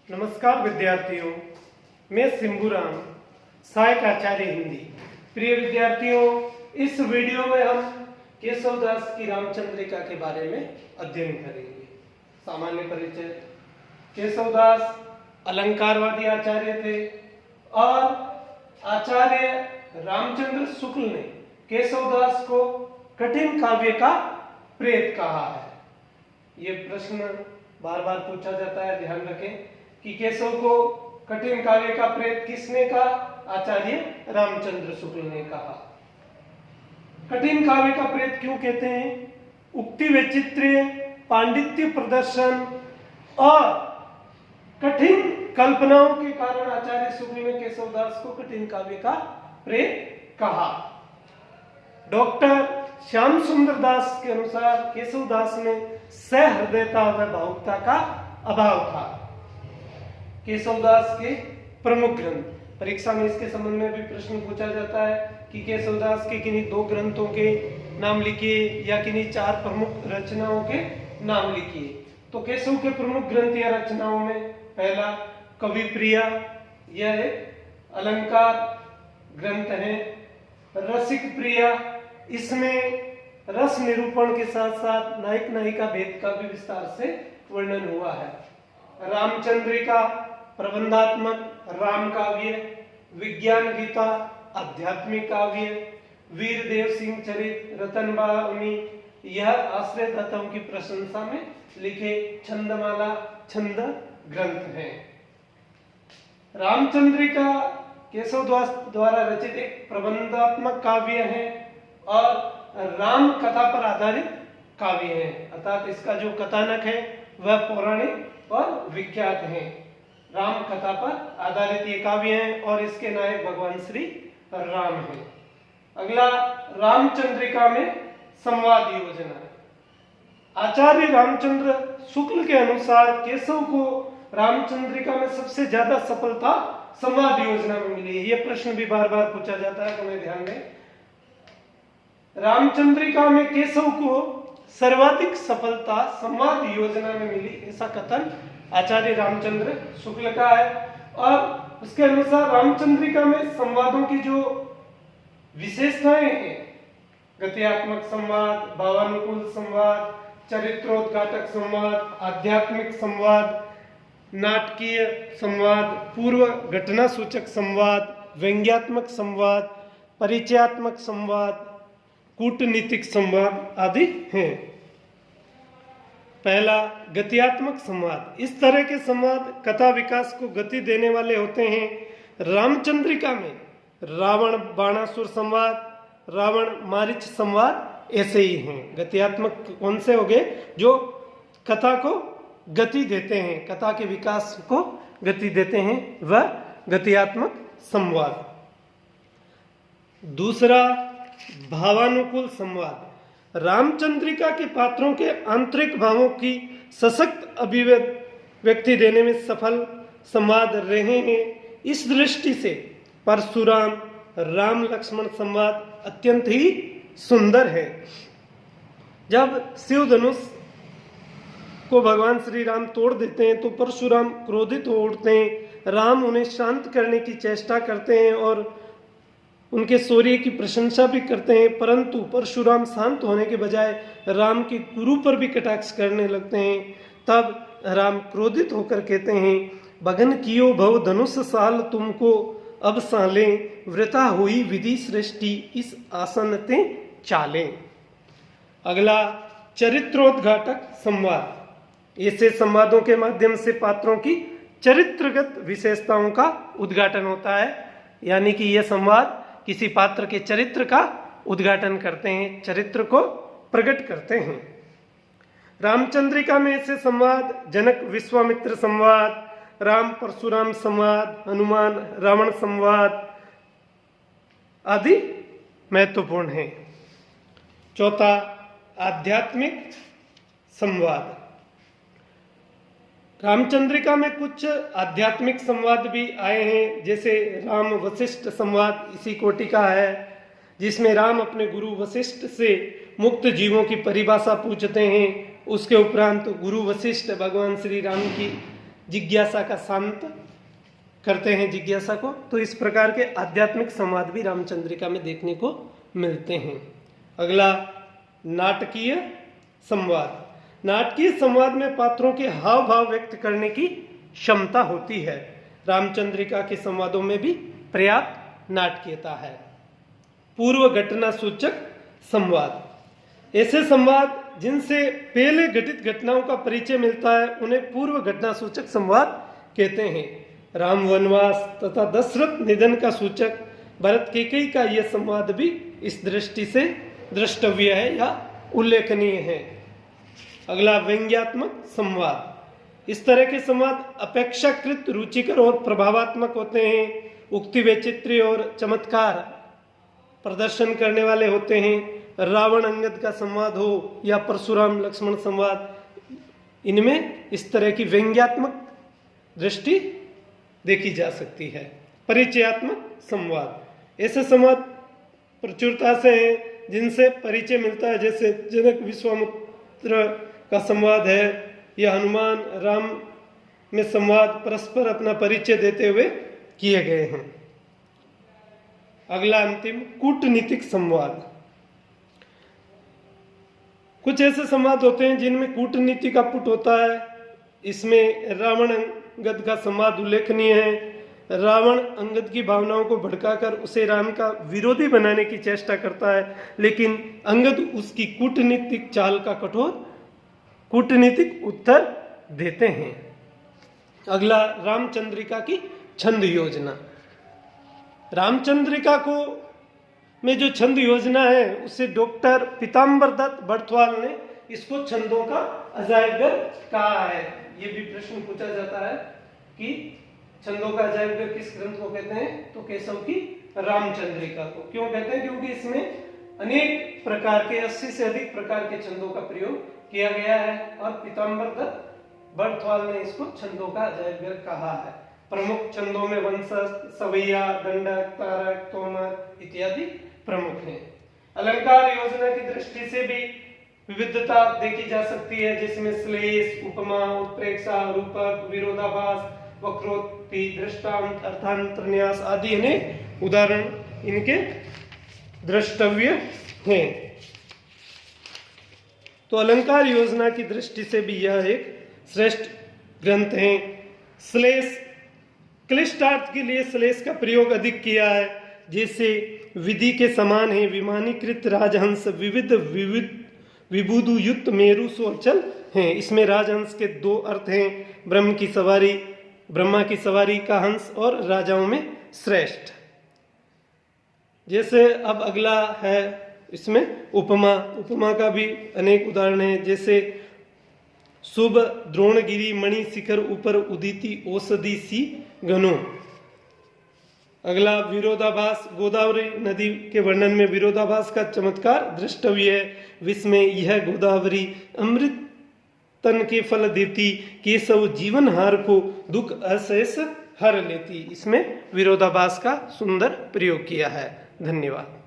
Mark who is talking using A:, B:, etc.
A: नमस्कार विद्यार्थियों, मैं सिंबूराम, सहायक आचार्य हिंदी। प्रिय विद्यार्थियों, इस वीडियो में हम केशवदास की रामचंद्रिका के बारे में अध्ययन करेंगे। सामान्य परिचय। केशवदास अलंकारवादी आचार्य थे और आचार्य रामचंद्र शुक्ल ने केशवदास को कठिन काव्य का प्रेत कहा है। ये प्रश्न बार बार पूछा जाता है, ध्यान रखें कि केशव को कठिन काव्य का प्रेत किसने कहा? आचार्य रामचंद्र शुक्ल ने कहा। कठिन काव्य का प्रेत क्यों कहते हैं? उक्ति वैचित्र्य, पांडित्य प्रदर्शन और कठिन कल्पनाओं के कारण आचार्य शुक्ल ने केशवदास को कठिन काव्य का प्रेत कहा। डॉक्टर श्याम सुंदर दास के अनुसार केशवदास में सहृदयता व भावुकता का अभाव था। केशवदास के प्रमुख ग्रंथ, परीक्षा में इसके संबंध में भी प्रश्न पूछा जाता है कि केशवदास के किन्हीं 2 ग्रंथों के नाम लिखिए या किन्हीं 4 प्रमुख रचनाओं के नाम लिखिए। तो केशव के प्रमुख ग्रंथ या रचनाओं में पहला कवि प्रिया, यह एक अलंकार ग्रंथ है। रसिक प्रिया, इसमें रस निरूपण के साथ साथ नायक नायिका भेद का भी विस्तार से वर्णन हुआ है। रामचंद्रिका प्रबंधात्मक राम काव्य, विज्ञान गीता आध्यात्मिक काव्य, वीर देव सिंह चरित, रतनबाला उनी यह आश्रयदाताओं की प्रशंसा में लिखे छंदमाला छंद ग्रंथ हैं। रामचंद्रिका केशवदास द्वारा रचित एक प्रबंधात्मक काव्य है और राम कथा पर आधारित काव्य है, अर्थात इसका जो कथानक है वह पौराणिक और विख्यात है। राम कथा पर आधारित ये काव्य है और इसके नायक भगवान श्री राम हैं। अगला, रामचंद्रिका में संवाद योजना। आचार्य रामचंद्र शुक्ल के अनुसार केशव को रामचंद्रिका में सबसे ज्यादा सफलता संवाद योजना में मिली है। यह प्रश्न भी बार बार पूछा जाता है, तुम्हें ध्यान दें। रामचंद्रिका में केशव को सर्वाधिक सफलता संवाद योजना में मिली, ऐसा कथन आचार्य रामचंद्र शुक्ल का है। और उसके अनुसार रामचंद्रिका में संवादों की जो विशेषताएं हैं, गत्यात्मक संवाद, भावानुकूल संवाद, चरित्रोद्घाटक संवाद, आध्यात्मिक संवाद, नाटकीय संवाद, पूर्व घटना सूचक संवाद, व्यंग्यात्मक संवाद, परिचयात्मक संवाद, कूटनीतिक संवाद आदि हैं। पहला, गत्यात्मक संवाद। इस तरह के संवाद कथा विकास को गति देने वाले होते हैं। रामचंद्रिका में रावण बाणासुर संवाद, रावण मारीच संवाद ऐसे ही हैं। गत्यात्मक कौन से हो गए? जो कथा को गति देते हैं, कथा के विकास को गति देते हैं, वह गत्यात्मक संवाद। दूसरा, भावानुकूल संवाद। रामचंद्रिका के पात्रों के आंतरिक भावों की सशक्त अभिव्यक्ति देने में सफल संवाद रहे हैं। इस दृष्टि से परशुराम राम लक्ष्मण संवाद अत्यंत ही सुंदर है। जब शिव धनुष को भगवान श्री राम तोड़ देते हैं तो परशुराम क्रोधित हो उठते हैं। राम उन्हें शांत करने की चेष्टा करते हैं और उनके शौर्य की प्रशंसा भी करते हैं, परंतु परशुराम शांत होने के बजाय राम के गुरु पर भी कटाक्ष करने लगते हैं। तब राम क्रोधित होकर कहते हैं, भगन कियो भव धनुष साल तुमको अब साले, वृथा हुई विधि सृष्टि इस आसन ते चाले। अगला, चरित्रोद्घाटक संवाद। ऐसे संवादों के माध्यम से पात्रों की चरित्रगत विशेषताओं का उद्घाटन होता है, यानी कि यह संवाद किसी पात्र के चरित्र का उद्घाटन करते हैं, चरित्र को प्रकट करते हैं। रामचंद्रिका में ऐसे संवाद जनक विश्वामित्र संवाद, राम परशुराम संवाद, हनुमान रावण संवाद आदि महत्वपूर्ण हैं। चौथा, आध्यात्मिक संवाद। रामचंद्रिका में कुछ आध्यात्मिक संवाद भी आए हैं, जैसे राम वशिष्ठ संवाद इसी कोटि का है, जिसमें राम अपने गुरु वशिष्ठ से मुक्त जीवों की परिभाषा पूछते हैं। उसके उपरांत गुरु वशिष्ठ भगवान श्री राम की जिज्ञासा का शांत करते हैं जिज्ञासा को। तो इस प्रकार के आध्यात्मिक संवाद भी रामचंद्रिका में देखने को मिलते हैं। अगला नाटकीय संवाद। नाटकीय संवाद में पात्रों के हाव भाव व्यक्त करने की क्षमता होती है। रामचंद्रिका के संवादों में भी पर्याप्त नाटकीयता है। पूर्व घटना सूचक संवाद। ऐसे संवाद जिनसे पहले घटित घटनाओं का परिचय मिलता है उन्हें पूर्व घटना सूचक संवाद कहते हैं। राम वनवास तथा दशरथ निधन का सूचक भरत कैकेयी का यह संवाद भी इस दृष्टि से द्रष्टव्य है या उल्लेखनीय है। अगला व्यंग्यात्मक संवाद। इस तरह के संवाद अपेक्षाकृत रुचिकर और प्रभावात्मक होते हैं। उक्ति वैचित्र्य और चमत्कार प्रदर्शन करने वाले होते हैं। रावण अंगद का संवाद हो या परशुराम लक्ष्मण संवाद, इनमें इस तरह की व्यंग्यात्मक दृष्टि देखी जा सकती है। परिचयात्मक संवाद। ऐसे संवाद प्रचुरता से हैं जिनसे परिचय मिलता है, जैसे जनक विश्वामित्र का संवाद है या हनुमान राम में संवाद परस्पर अपना परिचय देते हुए किए गए हैं। अगला अंतिम कूटनीतिक संवाद। कुछ ऐसे संवाद होते हैं जिनमें कूटनीति का पुट होता है। इसमें रावण अंगद का संवाद उल्लेखनीय है। रावण अंगद की भावनाओं को भड़काकर उसे राम का विरोधी बनाने की चेष्टा करता है, लेकिन अंगद उसकी कूटनीतिक चाल का कठोर कूटनीतिक उत्तर देते हैं। अगला रामचंद्रिका की छंद योजना। रामचंद्रिका को में जो छंद योजना है उसे डॉक्टर पीताम्बर दत्त बर्थवाल ने इसको छंदों का अजायबघर कहा है। ये भी प्रश्न पूछा जाता है कि छंदों का अजायबघर किस ग्रंथ को कहते हैं, तो केशव की रामचंद्रिका को। क्यों कहते हैं? क्योंकि इसमें अनेक प्रकार के 80 से अधिक प्रकार के छंदों का प्रयोग किया गया है और पीताम्बर दत्त बर्थवाल ने इसको छंदों का अजायबघर कहा है। प्रमुख छंदों में वंशज, सवैया, दंडक, तारक, तोमर इत्यादि प्रमुख हैं। अलंकार योजना की दृष्टि से भी विविधता देखी जा सकती है, जिसमें श्लेष, उपमा, उत्प्रेक्षा, रूपक, विरोधाभास, वक्रोक्ति, दृष्टांत, अर्थांतरन्यास आदि अनेक उदाहरण इनके द्रष्टव्य हैं। तो अलंकार योजना की दृष्टि से भी यह एक श्रेष्ठ ग्रंथ है। श्लेष, क्लिष्टार्थ के लिए श्लेष का प्रयोग अधिक किया है, जैसे विधि के समान है विमानीकृत राजहंस विविध विबुधुयुक्त मेरु सोचल हैं। इसमें राजहंस के दो अर्थ हैं, ब्रह्मा की सवारी का हंस और राजाओं में श्रेष्ठ। जैसे अब अगला है इसमें उपमा का भी अनेक उदाहरण हैं, जैसे शुभ द्रोणगिरी मणि शिखर ऊपर उदिति औषधि सी गनो। अगला विरोधाभास, गोदावरी नदी के वर्णन में विरोधाभास का चमत्कार दृष्टव्य है। विस्मय, यह गोदावरी अमृत तन के फल देती, केशव जीवन हार को दुख अशेष हर लेती। इसमें विरोधाभास का सुंदर प्रयोग किया है। धन्यवाद।